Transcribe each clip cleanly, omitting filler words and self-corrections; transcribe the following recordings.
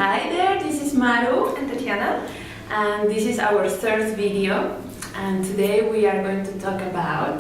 Hi there, this is Maru And Tatiana. and this is our third video, and today we are going to talk about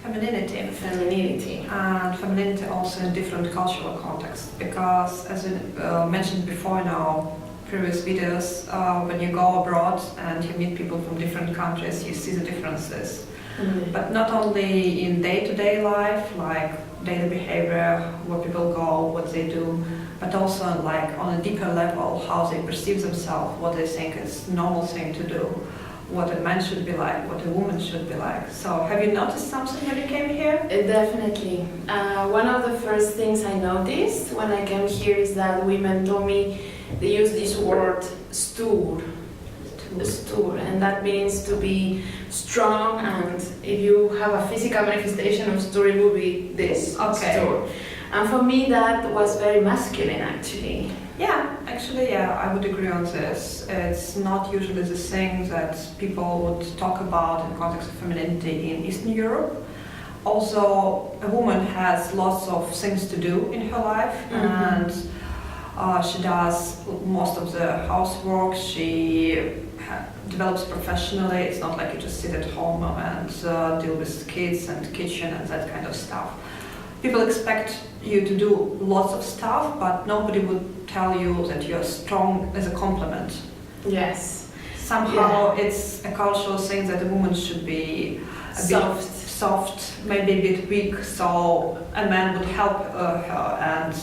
Femininity. femininity. And femininity also in different cultural contexts, because as we mentioned before in our previous videos, when you go abroad and you meet people from different countries, you see the differences. But not only in day-to-day life, like daily behavior, where people go, what they do, but also like on a deeper level, how they perceive themselves, what they think is normal thing to do, what a man should be like, what a woman should be like. So have you noticed something when you came here? Definitely. One of the first things I noticed when I came here is that women told me they use this word "stur," and that means to be strong, and if you have a physical manifestation of "stur," it will be this "stur." And for me that was very masculine actually. Yeah, actually, I would agree on this. It's not usually the thing that people would talk about in the context of femininity in Eastern Europe. Also, a woman has lots of things to do in her life, and she does most of the housework. She develops professionally. It's not like you just sit at home and deal with kids and kitchen and that kind of stuff. People expect you to do lots of stuff, but nobody would tell you that you're strong as a compliment. Yes. Somehow it's a cultural thing that a woman should be a bit soft, maybe a bit weak, so a man would help her, and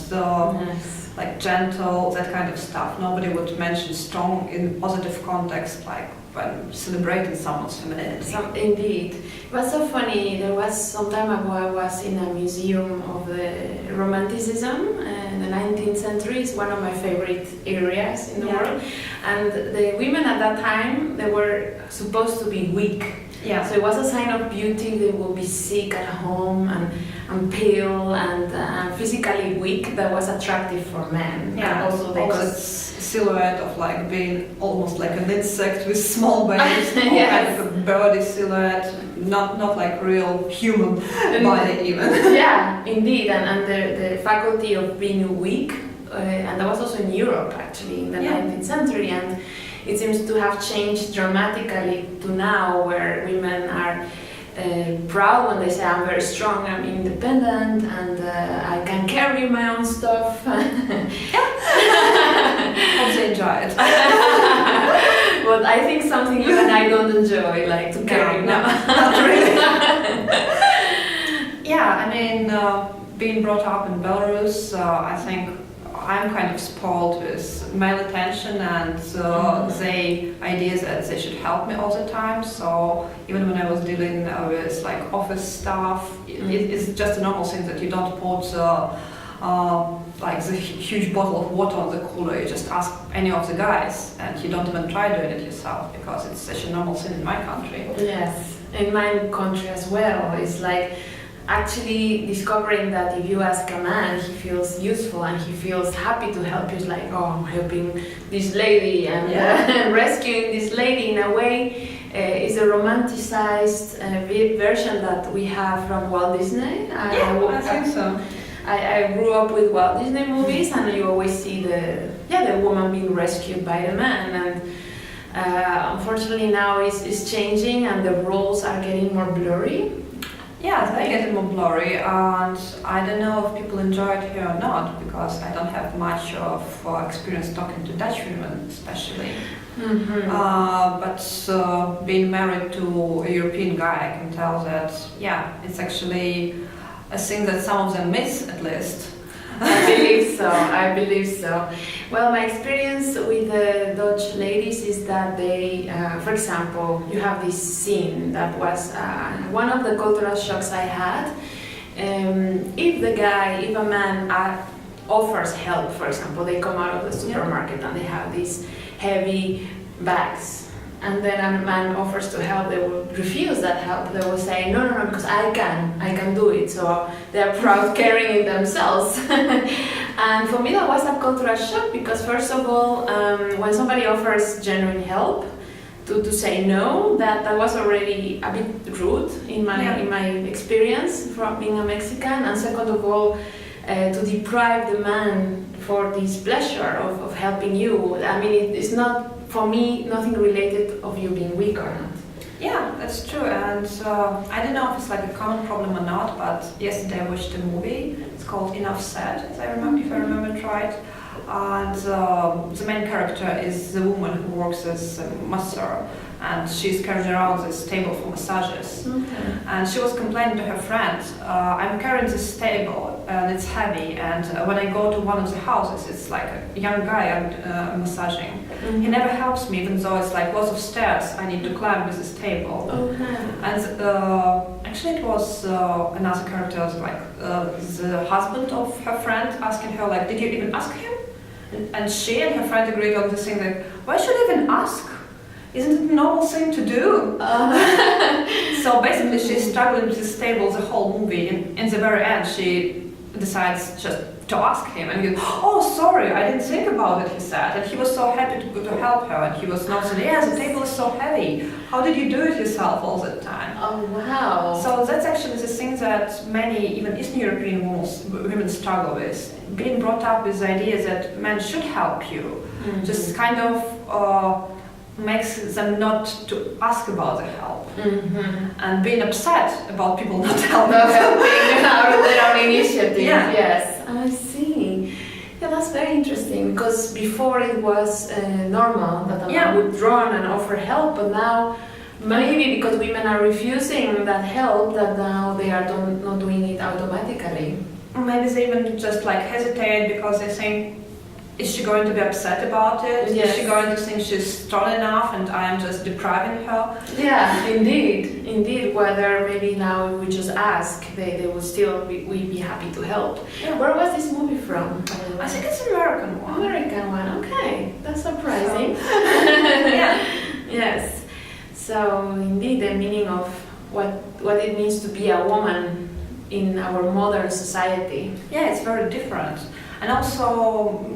like gentle, that kind of stuff. Nobody would mention strong in positive context, like when celebrating someone's femininity. Indeed. It was so funny. There was some time ago I was in a museum of the Romanticism in the 19th century. It's one of my favorite areas in the world. And the women at that time, they were supposed to be weak. Yeah. So it was a sign of beauty. They would be sick at home and pale and physically weak. That was attractive for men. Yeah. And also they could silhouette of like being almost like an insect with small bodies, or yes. like a birdie silhouette, not like real human body even. Yeah, indeed, and the faculty of being weak, and that was also in Europe actually in the 19th century, and it seems to have changed dramatically to now, where women are proud when they say I'm very strong, I'm independent, and I can carry my own stuff. Hope they enjoy it. But I think something you and I don't enjoy, like to carry. No, not really. Yeah, I mean, being brought up in Belarus, I think I'm kind of spoiled with male attention and the idea that they should help me all the time. So even when I was dealing with like office stuff, it's just a normal thing that you don't put like the huge bottle of water on the cooler. You just ask any of the guys, and you don't even try doing it yourself, because it's such a normal thing in my country. Yes, in my country as well. It's like actually discovering that if you ask a man, he feels useful and he feels happy to help you. It's like, oh, I'm helping this lady and rescuing this lady. In a way, is a romanticized version that we have from Walt Disney. I think so. I grew up with Walt Disney movies, and you always see the woman being rescued by the man, and unfortunately now it's changing and the roles are getting more blurry. Yeah, they're getting more blurry, and I don't know if people enjoy it here or not, because I don't have much of experience talking to Dutch women, especially. But being married to a European guy, I can tell that, it's actually a thing that some of them miss, at least. I believe so. Well, my experience with the Dutch ladies is that they, for example, you have this scene that was one of the cultural shocks I had. If a man offers help, for example, they come out of the supermarket and they have these heavy bags, and then a man offers to help, they will refuse that help. They will say, no, because I can do it. So they are proud carrying it themselves. And for me that was a cultural shock, because first of all, when somebody offers genuine help, to say no, that was already a bit rude in my experience from being a Mexican. And second of all, to deprive the man for this pleasure of helping you. I mean, it's not, for me, nothing related of you being weak or not. Yeah, that's true, and I don't know if it's like a common problem or not, but yesterday I watched a movie. It's called Enough Said, if I remember it right. And the main character is the woman who works as a masseur, and she's carrying around this table for massages. Okay. And she was complaining to her friend, I'm carrying this table and it's heavy, and when I go to one of the houses, it's like a young guy I'm massaging. Mm-hmm. He never helps me, even though it's like lots of stairs I need to climb with this table. Okay. And actually it was another character, like the husband of her friend, asking her like, did you even ask him? And she and her friend agreed on this thing like, why should I even ask? Isn't it a normal thing to do? So basically she's struggling with this table the whole movie, and in the very end she decides just to ask him, and he goes, oh sorry, I didn't think about it, he said, and he was so happy to help her, and he was not saying, yeah, the table is so heavy, how did you do it yourself all the time? Oh wow. So that's actually the thing that many, even Eastern European women struggle with, being brought up with the idea that men should help you, just kind of makes them not to ask about the help, and being upset about people not helping. Not helping out of their own initiative. Yeah. Yes, I see. Yeah, that's very interesting, because before it was normal that a man would run and offer help, but now maybe because women are refusing that help, that now they are not doing it automatically. Maybe they even just like hesitate because they think, is she going to be upset about it? Yes. Is she going to think she's strong enough and I am just depriving her? Yeah, indeed. Whether maybe now if we just ask, they will still be happy to help. Yeah. Where was this movie from? I think it's an American one. American one. Okay, that's surprising. Yeah. Yes. So indeed, the meaning of what it means to be a woman in our modern society. Yeah, it's very different. And also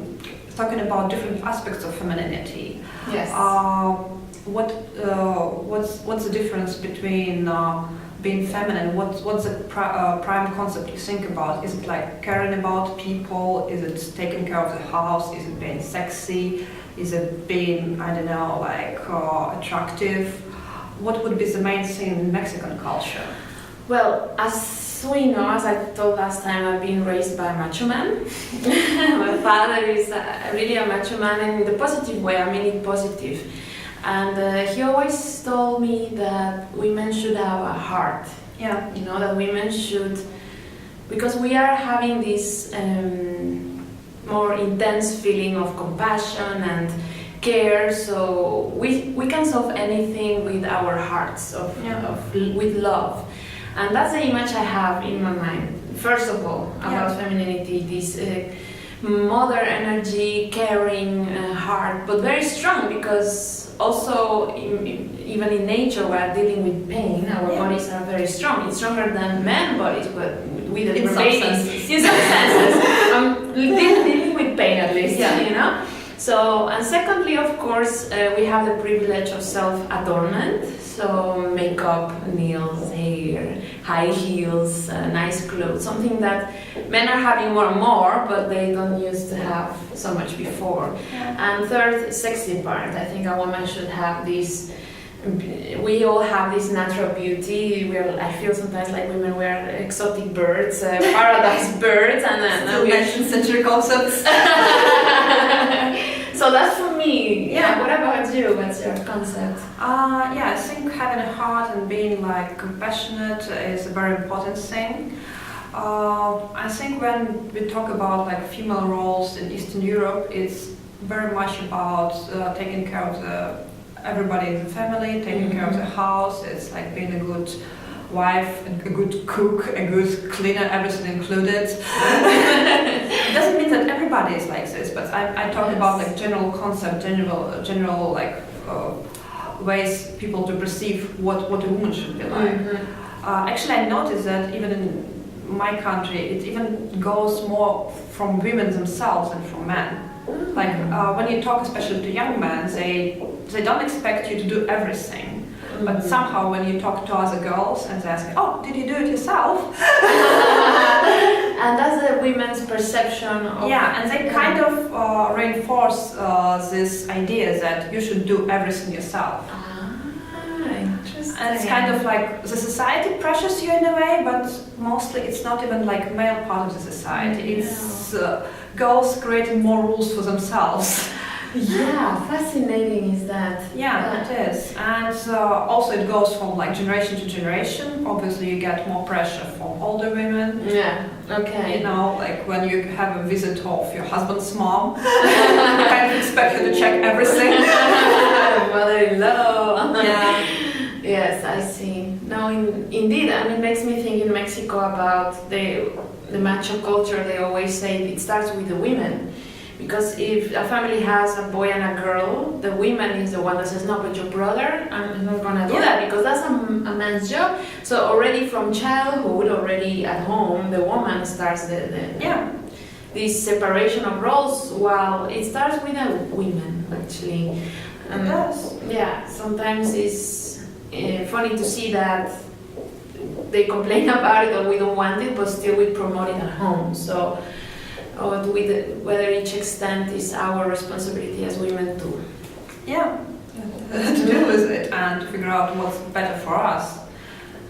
talking about different aspects of femininity. Yes. What's the difference between being feminine? What's the prime concept you think about? Is it like caring about people? Is it taking care of the house? Is it being sexy? Is it being, I don't know, like attractive? What would be the main thing in Mexican culture? Well, as we know, as I told last time, I've been raised by a macho man. My father is really a macho man, and in the positive way, I mean it positive. And he always told me that women should have a heart. Yeah. You know, that women should, because we are having this more intense feeling of compassion and care, so we can solve anything with our hearts, with love. And that's the image I have in my mind. First of all, about femininity, this mother energy, caring heart, but very strong, because also even in nature we are dealing with pain. Our bodies are very strong. It's stronger than men's bodies, but we deliver babies. In some senses, dealing with pain at least, you know. So, and secondly, of course, we have the privilege of self-adornment. So, makeup, nails, hair, high heels, nice clothes, something that men are having more and more, but they don't used to have so much before. Yeah. And third, sexy part. I think a woman should have this. We all have this natural beauty. I feel sometimes like women were exotic birds, paradise birds, and we mentioned century concepts. So that's for me. Yeah. What about you? What's your concept? I think having a heart and being like compassionate is a very important thing. I think when we talk about like female roles in Eastern Europe, it's very much about taking care of everybody in the family, taking care of the house. It's like being a good wife, a good cook, a good cleaner, everything included. It doesn't mean that everybody is like this, but I talk about like general concept, general like ways people to perceive what a woman should be like. Actually, I noticed that even in my country, it even goes more from women themselves than from men. Like when you talk especially to young men, they don't expect you to do everything. But somehow when you talk to other girls and they ask, oh, did you do it yourself? And that's the women's perception of... Yeah, and they kind of reinforce this idea that you should do everything yourself. Interesting. And it's kind of like the society pressures you in a way, but mostly it's not even like male part of the society. It's girls creating more rules for themselves. Yeah, fascinating is that. Yeah, it is. And also it goes from like generation to generation. Obviously you get more pressure from older women. Yeah, okay. You know, like when you have a visit of your husband's mom, you kind of expect her to check everything. Mother-in-law. Yeah. Yes, I see. No, indeed, and it makes me think in Mexico about the macho culture. They always say it starts with the women. Because if a family has a boy and a girl, the woman is the one that says, no, but your brother, I'm not going to do that because that's a man's job. So already from childhood, already at home, the woman starts this separation of roles, while it starts with the women, actually. It does. Yeah, sometimes it's funny to see that they complain about it or we don't want it, but still we promote it at home. So whether each extent is our responsibility as women to deal with it and figure out what's better for us.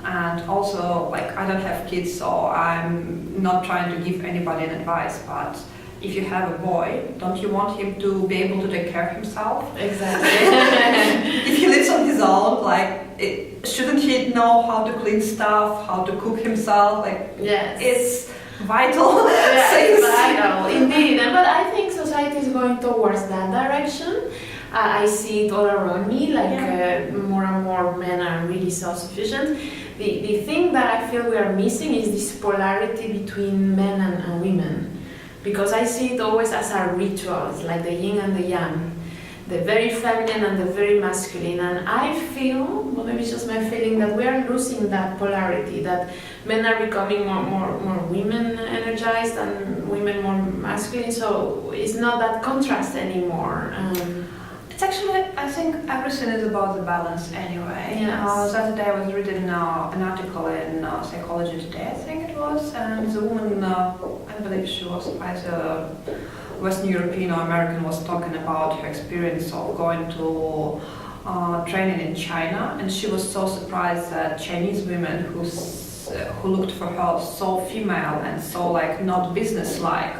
And also, like, I don't have kids, so I'm not trying to give anybody an advice, but if you have a boy, don't you want him to be able to take care of himself? Exactly. If he lives on his own, shouldn't he know how to clean stuff, how to cook himself? Yes. It's vital. Yeah, it's vital, indeed. But I think society is going towards that direction. I see it all around me, more and more men are really self-sufficient. The thing that I feel we are missing is this polarity between men and women. Because I see it always as our rituals, like the yin and the yang. The very feminine and the very masculine. And I feel, well, maybe it's just my feeling, that we are losing that polarity, that men are becoming more women energized and women more masculine, so it's not that contrast anymore. It's actually, I think everything is about the balance anyway. Yes. The other day I was reading an article in Psychology Today, I think it was, and the woman, I believe she was either Western European or American, was talking about her experience of going to training in China, and she was so surprised that Chinese women who looked for her so female and so not business-like,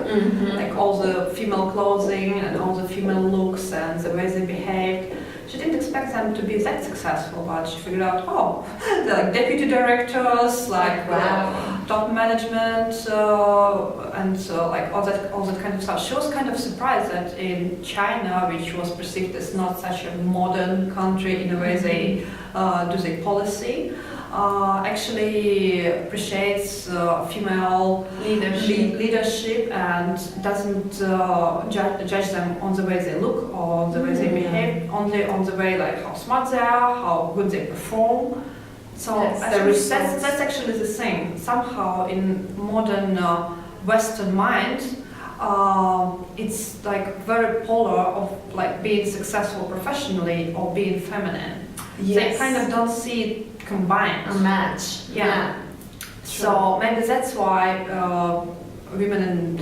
like all the female clothing and all the female looks and the way they behaved. She didn't expect them to be that successful, but she figured out, they're deputy directors, top management, and all that kind of stuff. She was kind of surprised that in China, which was perceived as not such a modern country in the way they do their policy, actually appreciates female leadership and doesn't judge them on the way they look or the way they behave, only on the way how smart they are, how good they perform. So that's actually the thing. Somehow in modern Western mind, it's very polar of being successful professionally or being feminine. Yes. They kind of don't see it combined. A match. Yeah. So maybe that's why women in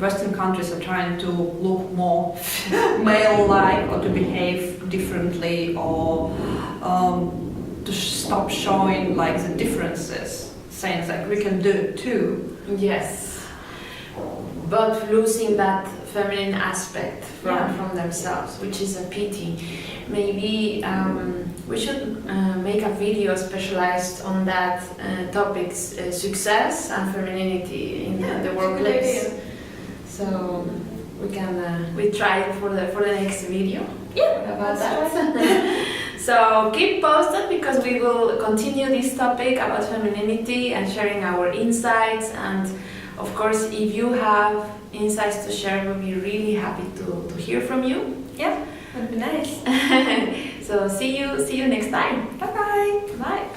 Western countries are trying to look more male-like or to behave differently or to stop showing the differences, saying we can do it too. Yes. But losing that feminine aspect from themselves, which is a pity. Maybe we should make a video specialized on that topics, success and femininity in the workplace. So we try it for the next video. Yeah, about that. So keep posted because we will continue this topic about femininity and sharing our insights. And of course, if you have insights to share, we'll be really happy to hear from you. Yeah, that'd be nice. So see you next time. Bye-bye. Bye.